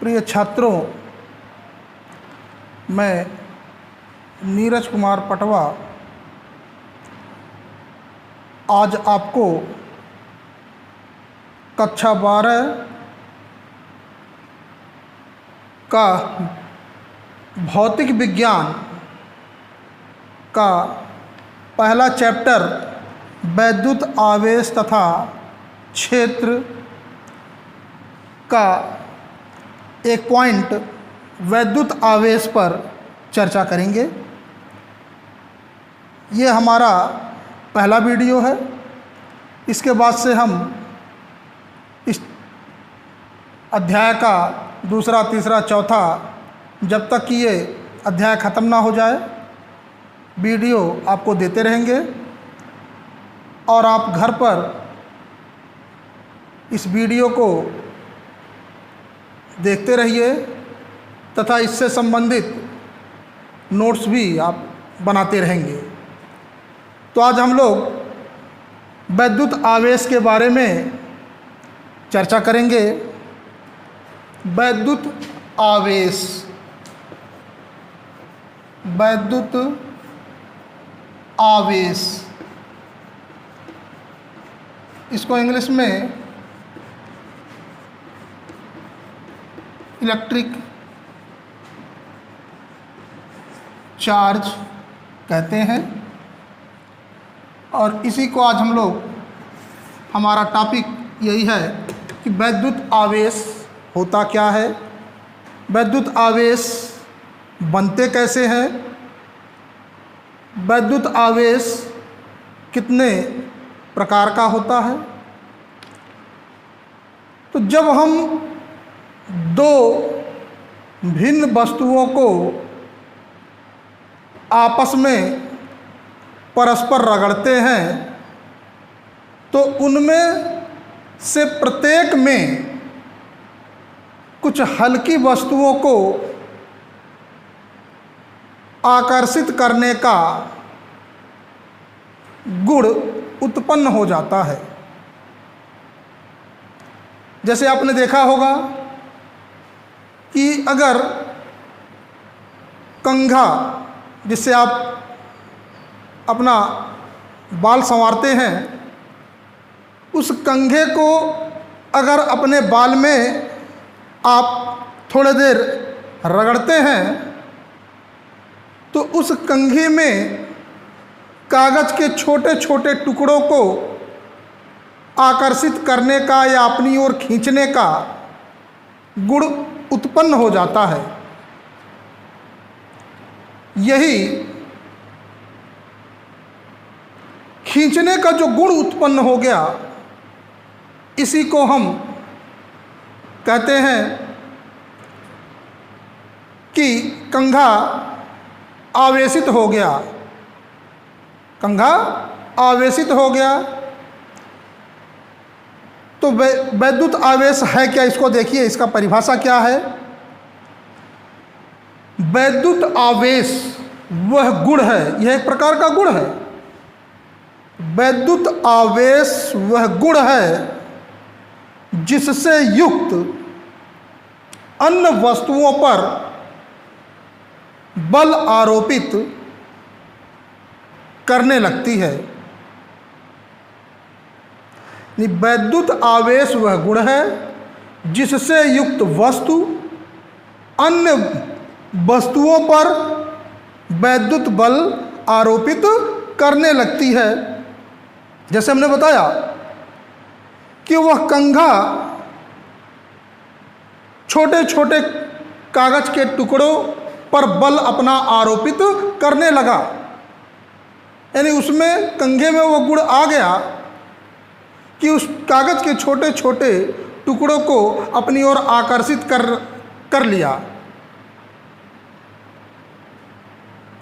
प्रिय छात्रों, मैं नीरज कुमार पटवा आज आपको कक्षा 12 का भौतिक विज्ञान का पहला चैप्टर वैद्युत आवेश तथा क्षेत्र का एक पॉइंट वैद्युत आवेश पर चर्चा करेंगे। ये हमारा पहला वीडियो है। इसके बाद से हम इस अध्याय का दूसरा, तीसरा, चौथा, जब तक कि ये अध्याय ख़त्म ना हो जाए, वीडियो आपको देते रहेंगे और आप घर पर इस वीडियो को देखते रहिए तथा इससे संबंधित नोट्स भी आप बनाते रहेंगे। तो आज हम लोग वैद्युत आवेश के बारे में चर्चा करेंगे। वैद्युत आवेश, वैद्युत आवेश, इसको इंग्लिश में इलेक्ट्रिक चार्ज कहते हैं। और इसी को आज हम लोग, हमारा टॉपिक यही है कि वैद्युत आवेश होता क्या है, वैद्युत आवेश बनते कैसे हैं, वैद्युत आवेश कितने प्रकार का होता है। तो जब हम दो भिन्न वस्तुओं को आपस में परस्पर रगड़ते हैं तो उनमें से प्रत्येक में कुछ हल्की वस्तुओं को आकर्षित करने का गुण उत्पन्न हो जाता है। जैसे आपने देखा होगा कि अगर कंघा, जिससे आप अपना बाल संवारते हैं, उस कंघे को अगर अपने बाल में आप थोड़ी देर रगड़ते हैं तो उस कंघे में कागज़ के छोटे छोटे टुकड़ों को आकर्षित करने का या अपनी ओर खींचने का गुण उत्पन्न हो जाता है। यही खींचने का जो गुण उत्पन्न हो गया, इसी को हम कहते हैं कि कंघा आवेशित हो गया, कंघा आवेशित हो गया। तो वैद्युत आवेश है क्या, इसको देखिए, इसका परिभाषा क्या है। वैद्युत आवेश वह गुण है, यह एक प्रकार का गुण है। वैद्युत आवेश वह गुण है जिससे युक्त अन्य वस्तुओं पर बल आरोपित करने लगती है। वैद्युत आवेश वह गुण है जिससे युक्त वस्तु अन्य वस्तुओं पर वैद्युत बल आरोपित करने लगती है। जैसे हमने बताया कि वह कंघा छोटे छोटे कागज के टुकड़ों पर बल अपना आरोपित करने लगा, यानी उसमें कंघे में वो गुण आ गया कि उस कागज के छोटे छोटे टुकड़ों को अपनी ओर आकर्षित कर लिया।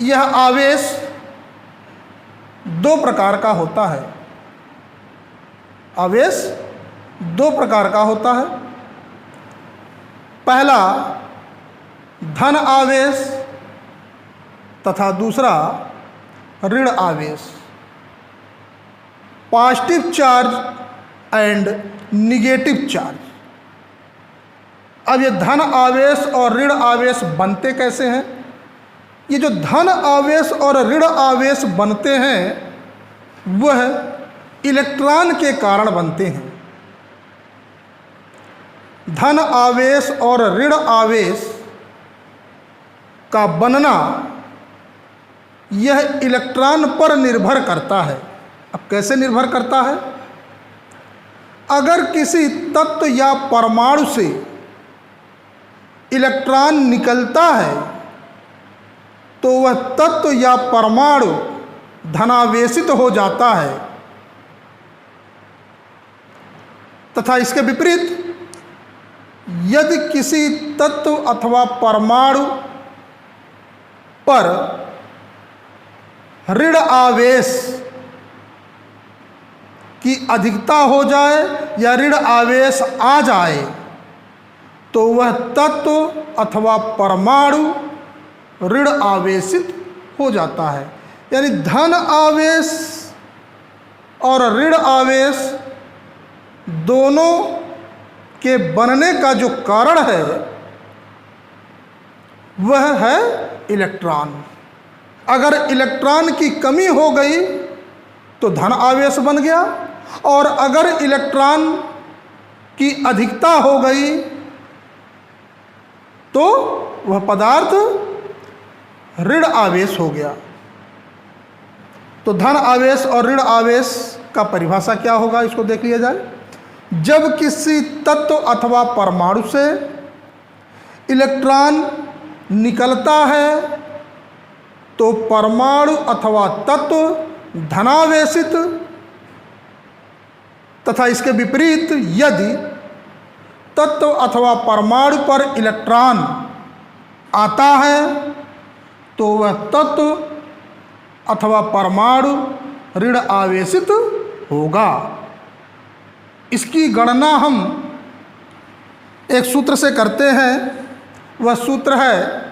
यह आवेश दो प्रकार का होता है। आवेश दो प्रकार का होता है। पहला धन आवेश तथा दूसरा ऋण आवेश। Positive charge and negative charge. अब ये धन आवेश और ऋण आवेश बनते कैसे हैं? ये जो धन आवेश और ऋण आवेश बनते हैं वह इलेक्ट्रॉन के कारण बनते हैं। धन आवेश और ऋण आवेश का बनना यह इलेक्ट्रॉन पर निर्भर करता है। अब कैसे निर्भर करता है? अगर किसी तत्व या परमाणु से इलेक्ट्रॉन निकलता है तो वह तत्व या परमाणु धनावेशित हो जाता है, तथा इसके विपरीत यदि किसी तत्व अथवा परमाणु पर ऋण आवेश की अधिकता हो जाए या ऋण आवेश आ जाए तो वह तत्व अथवा परमाणु ऋण आवेशित हो जाता है। यानी धन आवेश और ऋण आवेश दोनों के बनने का जो कारण है वह है इलेक्ट्रॉन। अगर इलेक्ट्रॉन की कमी हो गई तो धन आवेश बन गया, और अगर इलेक्ट्रॉन की अधिकता हो गई तो वह पदार्थ ऋण आवेश हो गया। तो धन आवेश और ऋण आवेश का परिभाषा क्या होगा, इसको देख लिया जाए। जब किसी तत्व अथवा परमाणु से इलेक्ट्रॉन निकलता है तो परमाणु अथवा तत्व धनावेशित, तथा इसके विपरीत यदि तत्व अथवा परमाणु पर इलेक्ट्रॉन आता है तो वह तत्व अथवा परमाणु ऋण आवेशित होगा। इसकी गणना हम एक सूत्र से करते हैं। वह सूत्र है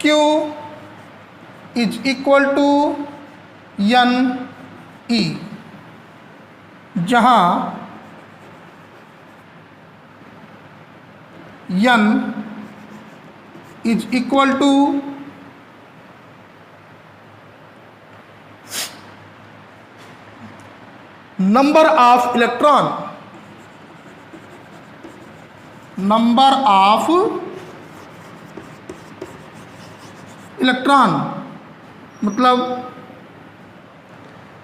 Q is equal to NE, जहाँ N is equal to number of electron, number of electron मतलब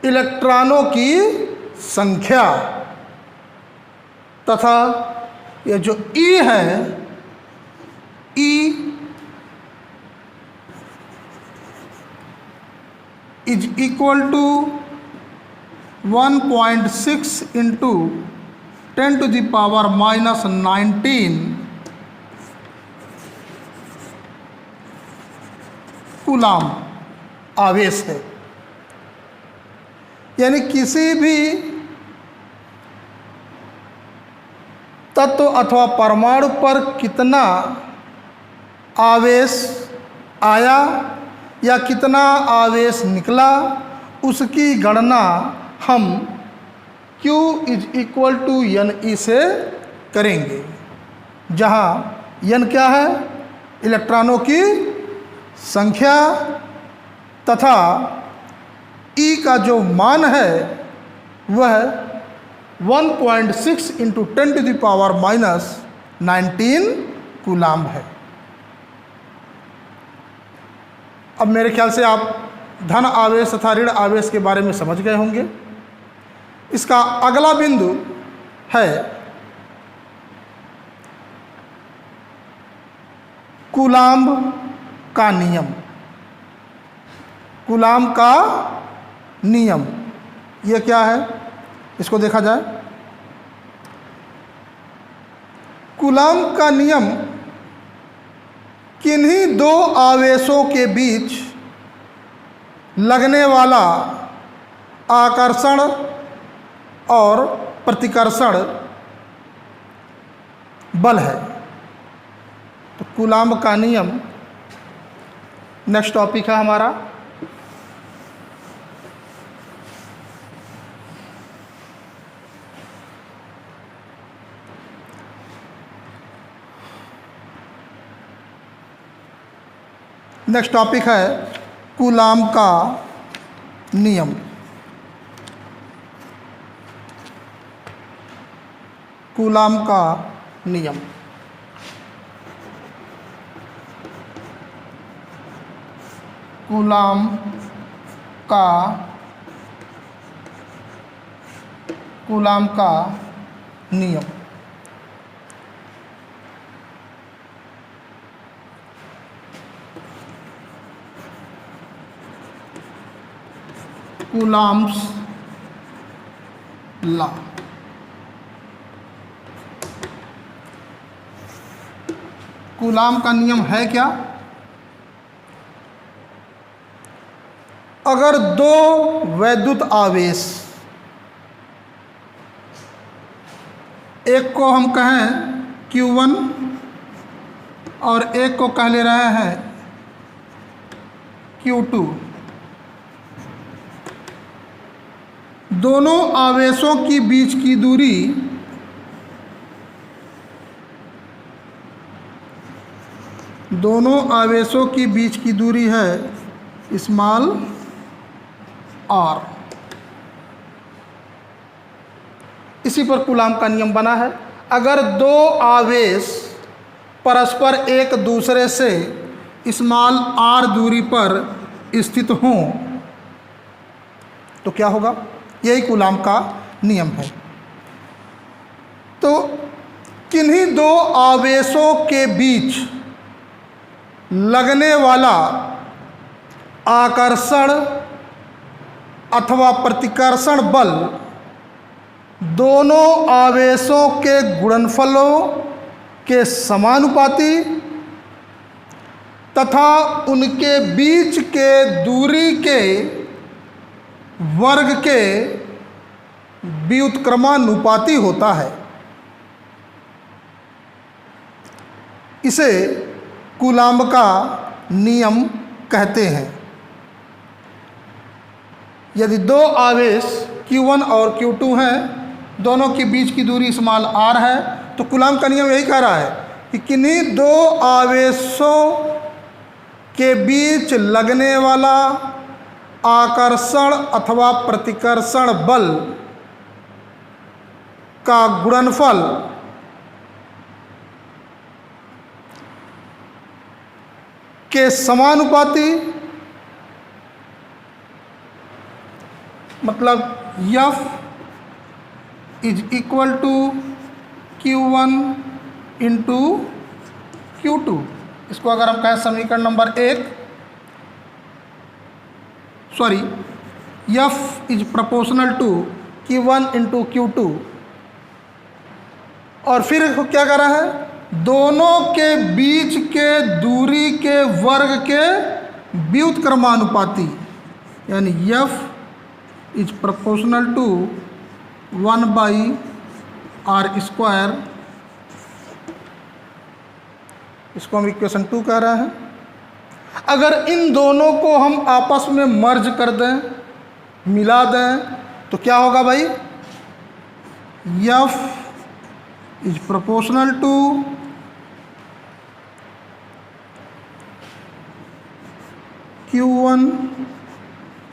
इलेक्ट्रॉनों की संख्या, तथा यह जो E है, E is equal to 1.6 into 10⁻⁻19 coulomb आवेश है। यानी किसी भी तत्व अथवा परमाणु पर कितना आवेश आया या कितना आवेश निकला, उसकी गणना हम Q is equal to NE से करेंगे, जहाँ N क्या है, इलेक्ट्रॉनों की संख्या, तथा E का जो मान है वह 1.6 इंटू 10⁻⁻19 कूलाम है। अब मेरे ख्याल से आप धन आवेश तथा ऋण आवेश के बारे में समझ गए होंगे। इसका अगला बिंदु है कूलाम का नियम। कूलाम का नियम ये क्या है, इसको देखा जाए। कूलाम का नियम किन्हीं दो आवेशों के बीच लगने वाला आकर्षण और प्रतिकर्षण बल है। तो कूलाम का नियम नेक्स्ट टॉपिक है हमारा। नेक्स्ट टॉपिक है कूलाम का नियम। कूलाम का नियम। कूलाम का नियम। Coulombs law. कूलाम का नियम है क्या? अगर दो वैद्युत आवेश, एक को हम कहें Q1 और एक को कह ले रहे हैं Q2, दोनों आवेशों की बीच की दूरी है स्मॉल r। इसी पर कूलाम का नियम बना है। अगर दो आवेश परस्पर एक दूसरे से स्मॉल r दूरी पर स्थित हों तो क्या होगा? यही कूलाम का नियम है। तो किन्हीं दो आवेशों के बीच लगने वाला आकर्षण अथवा प्रतिकर्षण बल दोनों आवेशों के गुणनफलों के समानुपाती तथा उनके बीच के दूरी के वर्ग के व्युत्क्रमानुपाती होता है। इसे कूलाम का नियम कहते हैं। यदि दो आवेश Q1 और Q2 हैं, दोनों के बीच की दूरी स्मॉल r है, तो कूलाम का नियम यही कह रहा है कि किन्हीं दो आवेशों के बीच लगने वाला आकर्षण अथवा प्रतिकर्षण बल का गुणनफल के समानुपाती, मतलब F is equal to Q1 into Q2। इसको अगर हम कहें समीकरण number 1, F is proportional to Q1 into Q2। और फिर इसको क्या कर रहा है? दोनों के बीच के दूरी के वर्ग के व्युत्क्रमानुपाती, यानी F is proportional to 1/r²। इसको हम इक्वेशन 2 कह रहे हैं। अगर इन दोनों को हम आपस में मर्ज कर दें, मिला दें, तो क्या होगा भाई? F is proportional to Q1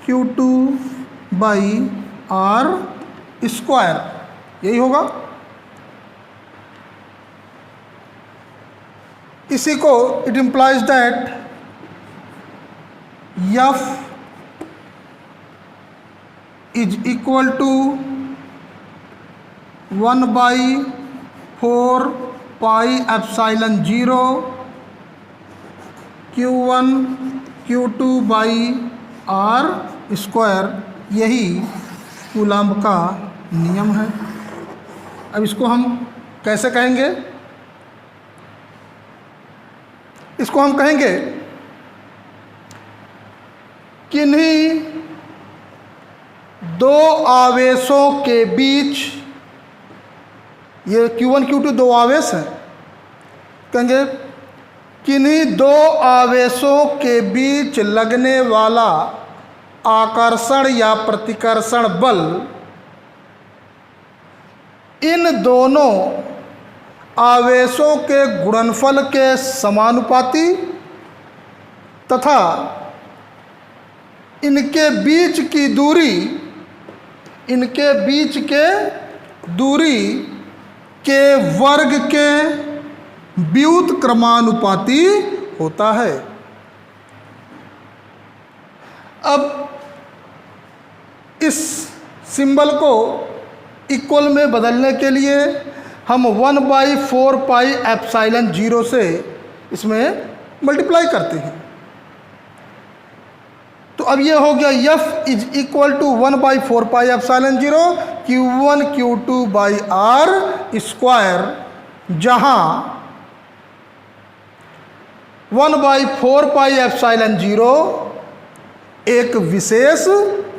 Q2/r²। यही होगा। इसी को it implies that F is equal to 1/4πε0 Q1 Q2/r²। यही कूलाम का नियम है। अब इसको हम कैसे कहेंगे? इसको हम कहेंगे किन्हीं दो आवेशों के बीच, ये Q1 Q2 दो आवेश हैं, कहेंगे किन्हीं दो आवेशों के बीच लगने वाला आकर्षण या प्रतिकर्षण बल इन दोनों आवेशों के गुणनफल के समानुपाती तथा इनके बीच की दूरी के वर्ग के व्युत क्रमानुपाती होता है। अब इस सिंबल को इक्वल में बदलने के लिए हम 1/4 पाई एप्सिलॉन 0 से इसमें मल्टीप्लाई करते हैं। तो अब ये हो गया F is equal to 1/4 pi epsilon 0 Q1 Q2 by R square, जहां 1/4 पाई एप्सिलॉन 0 एक विशेष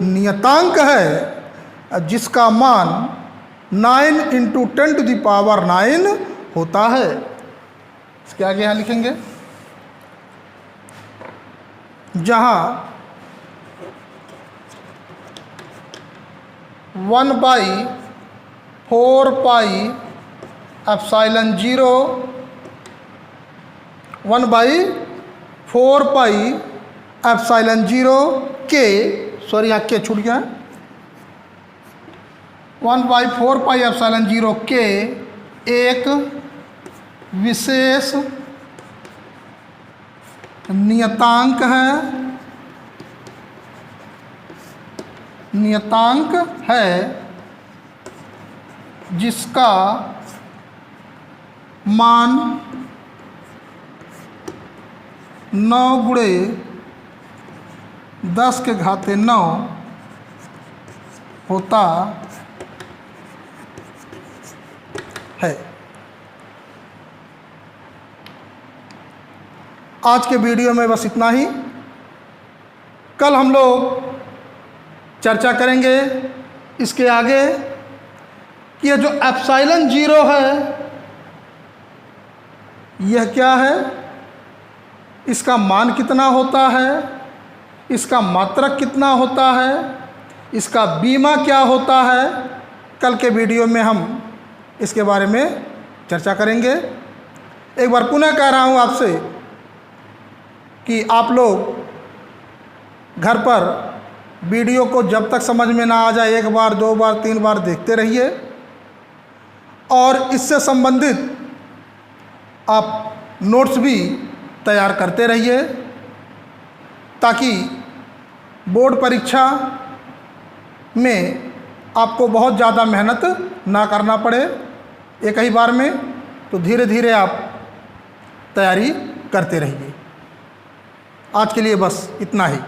नियतांक है जिसका मान 9 × 10⁹ होता है। इसके आगे यहाँ लिखेंगे, जहाँ 1/4 पाई एप्सिलॉन 0 1/4 पाई एप्सिलॉन 0 के, सॉरी यहाँ के छूट गया, 1/4 पाई एप्सिलॉन 0 के एक विशेष नियतांक है जिसका मान 9 × 10⁹ होता है। आज के वीडियो में बस इतना ही। कल हम लोग चर्चा करेंगे इसके आगे कि ये जो एप्सिलॉन 0 है यह क्या है, इसका मान कितना होता है, इसका मात्रक कितना होता है, इसका बीमा क्या होता है। कल के वीडियो में हम इसके बारे में चर्चा करेंगे। एक बार पुनः कह रहा हूँ आपसे कि आप लोग घर पर वीडियो को जब तक समझ में ना आ जाए 1 बार 2 बार 3 बार देखते रहिए और इससे संबंधित आप नोट्स भी तैयार करते रहिए ताकि बोर्ड परीक्षा में आपको बहुत ज़्यादा मेहनत ना करना पड़े एक ही बार में। तो धीरे धीरे आप तैयारी करते रहिए। आज के लिए बस इतना ही।